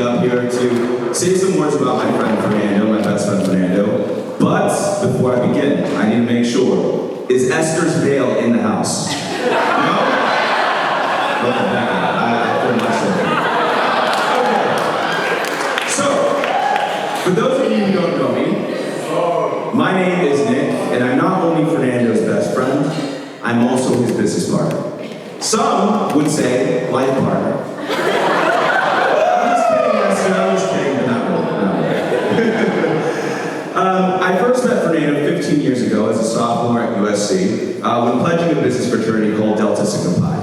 up here to say some words about my friend Fernando, my best friend Fernando. But before I begin, I need to make sure, is Esther's veil in the house? No? Okay, I feel myself. Okay. So, for those of you who don't know me, my name is Nick, and I'm not only Fernando's best friend, I'm also his business partner. Some would say life partner. I first met Fernando 15 years ago as a sophomore at USC when pledging a business fraternity called Delta Sigma Pi.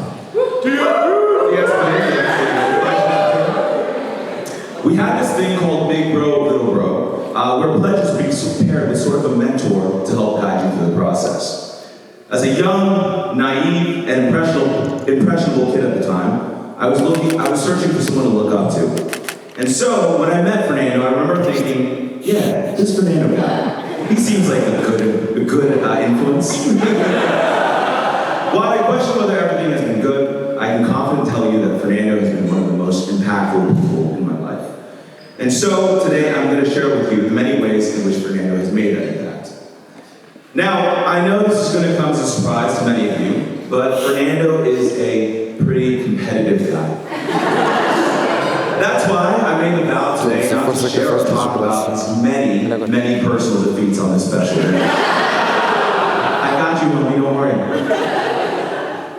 We had this thing called Big Bro, Little Bro, where pledges were paired with sort of a mentor to help guide you through the process. As a young, naive, and impressionable kid at the time, I was searching for someone to look up to. And so, when I met Fernando, I remember thinking, yeah, this Fernando guy, he seems like a good influence. While I question whether everything has been good, I can confidently tell you that Fernando has been one of the most impactful people in my life. And so, today I'm going to share with you the many ways in which Fernando has made that impact. Now, I know this is going to come as a surprise to many of you, but Fernando is a pretty competitive guy. That's why I made the vow today not to share or talk about his many personal defeats on this special day. I got you, homie, don't worry.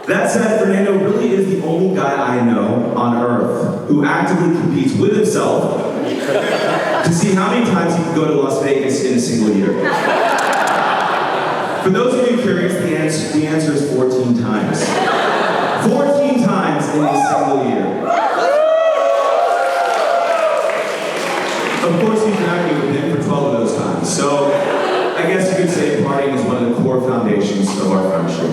That said, Fernando really is the only guy I know on earth who actively competes with himself to see how many times he can go to Las Vegas in a single year. For those of you curious, the answer is 14 times. 14 times in a single year. Of course, he's married with him for 12 of those times. So, I guess you could say partying is one of the core foundations of our friendship.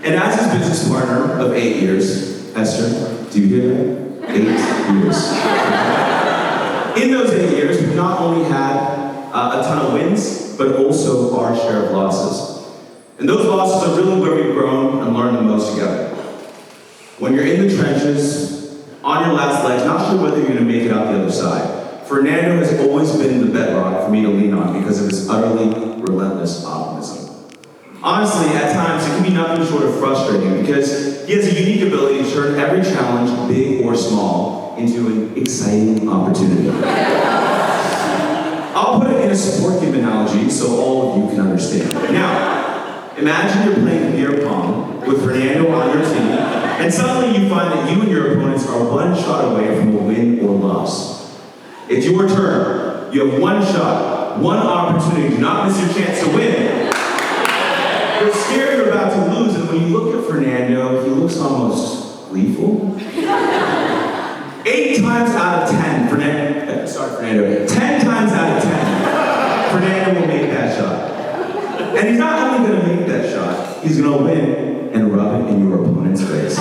And as his business partner of 8 years, Esther, do you hear that? 8 years. In those 8 years, we've not only had a ton of wins, but also our share of losses. And those losses are really where we've grown and learned the most together. When you're in the trenches, on your last legs, not sure whether you're going to make it out the other side, Fernando has always been the bedrock for me to lean on because of his utterly relentless optimism. Honestly, at times, it can be nothing short of frustrating because he has a unique ability to turn every challenge, big or small, into an exciting opportunity. I'll put it in a sport game analogy so all of you can understand. Now, imagine you're playing beer pong with Fernando on your team, and suddenly you find that you and your opponents are one shot away from a win or loss. It's your turn. You have one shot, one opportunity. Do not miss your chance to win. You're scared you're about to lose, and when you look at Fernando, he looks almost gleeful. 8 times out of 10, Fernando, 10 times out of 10, Fernando will make that shot. And he's not only going to make that shot, he's going to win and rub it in your opponent's face.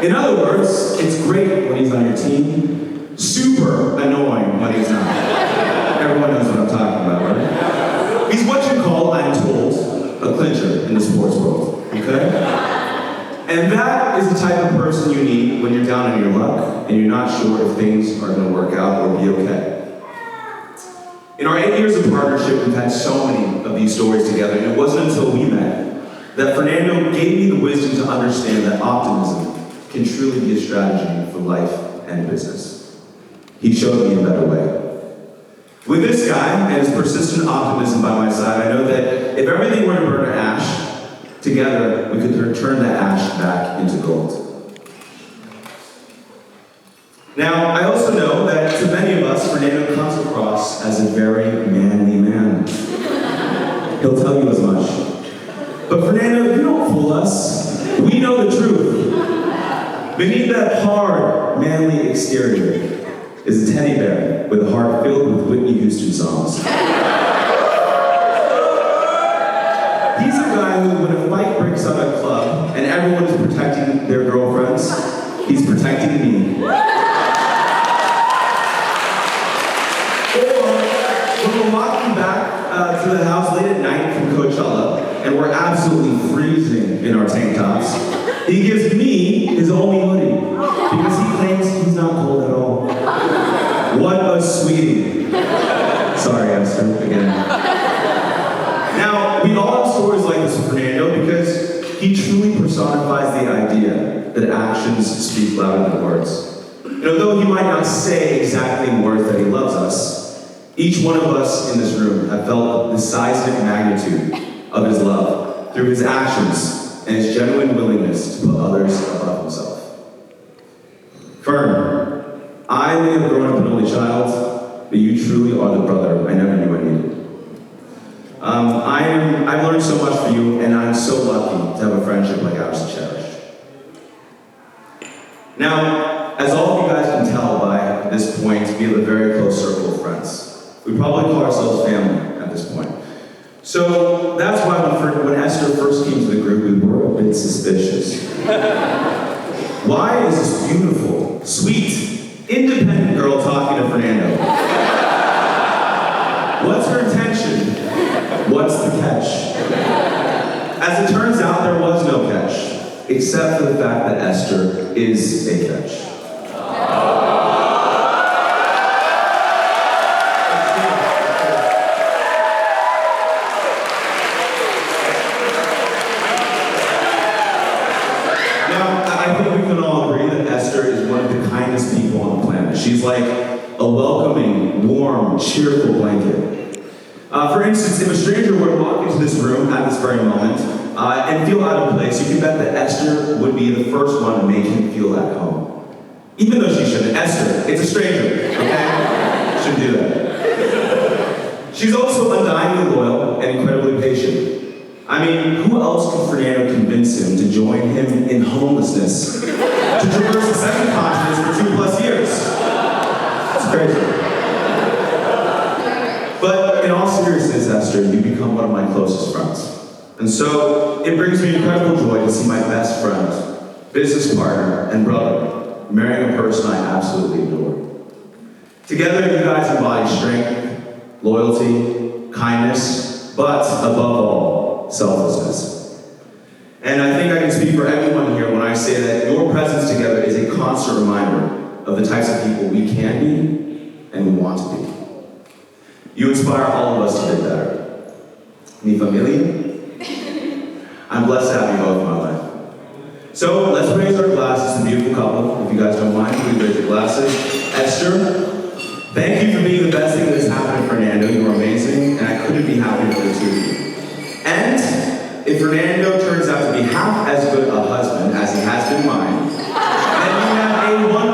In other words, it's great when he's on your team, super annoying when he's not. Everyone knows what I'm talking about, right? He's what you call, I'm told, a clincher in the sports world, okay? And that is the type of person you need when you're down on your luck and you're not sure if things are going to work out or be okay. In our 8 years of partnership, we've had so many of these stories together, and it wasn't until we met that Fernando gave me the wisdom to understand that optimism can truly be a strategy for life and business. He showed me a better way. With this guy and his persistent optimism by my side, I know that if everything were to burn to ash, together we could turn the ash back into gold. Now, I also know that to many of us, Fernando comes across as a very manly man. He'll tell you as much. But Fernando, you don't fool us. We know the truth. Beneath that hard, manly exterior is a teddy bear with a heart filled with Whitney Houston songs. He's a guy who, when a fight breaks out at a club and everyone is protecting their girlfriends, he's protecting me. When we're walking back to the house late at night from Coachella, and we're absolutely freezing in our tank tops, he gives me his only hoodie, because he claims actions speak louder than words. And although he might not say exactly in words that he loves us, each one of us in this room have felt the seismic magnitude of his love through his actions and his genuine willingness to put others above himself. Fern, I may have grown up an only child, but you truly are the brother I never knew I needed. I've learned so much from you, and I'm so lucky to have a friendship like ours to cherish. Now, as all of you guys can tell by this point, we have a very close circle of friends. We probably call ourselves family at this point. So that's why when Esther first came to the group, we were a bit suspicious. Why is this beautiful, sweet, independent girl talking to Fernando? What's her intention? What's the catch? As it turns out, there was no catch, except for the fact that Esther is a catch. Now, I think we can all agree that Esther is one of the kindest people on the planet. She's like a welcoming, warm, cheerful blanket. For instance, if a stranger were to walk into this room at this very moment and feel out of place, you can bet that Esther would be the first one to make him feel at home. Even though she shouldn't. Esther, it's a stranger, okay? Shouldn't do that. She's also undyingly loyal and incredibly patient. I mean, who else could Fernando convince him to join him in homelessness, to traverse the second continent for 2+ years? It's crazy. But in all seriousness, Esther, you become one of my closest friends. And so it brings me incredible joy to see my best friend, business partner, and brother marrying a person I absolutely adore. Together, you guys embody strength, loyalty, kindness, but above all, selflessness. And I think I can speak for everyone here when I say that your presence together is a constant reminder of the types of people we can be and we want to be. You inspire all of us to be better. Mi familia? I'm blessed to have you both in my life. So let's raise our glasses to the beautiful couple. If you guys don't mind, please raise your glasses. Esther, thank you for being the best thing that has happened to Fernando. You are amazing, and I couldn't be happier for the two of you. And if Fernando turns out to be half as good a husband as he has been mine, then you have a wonderful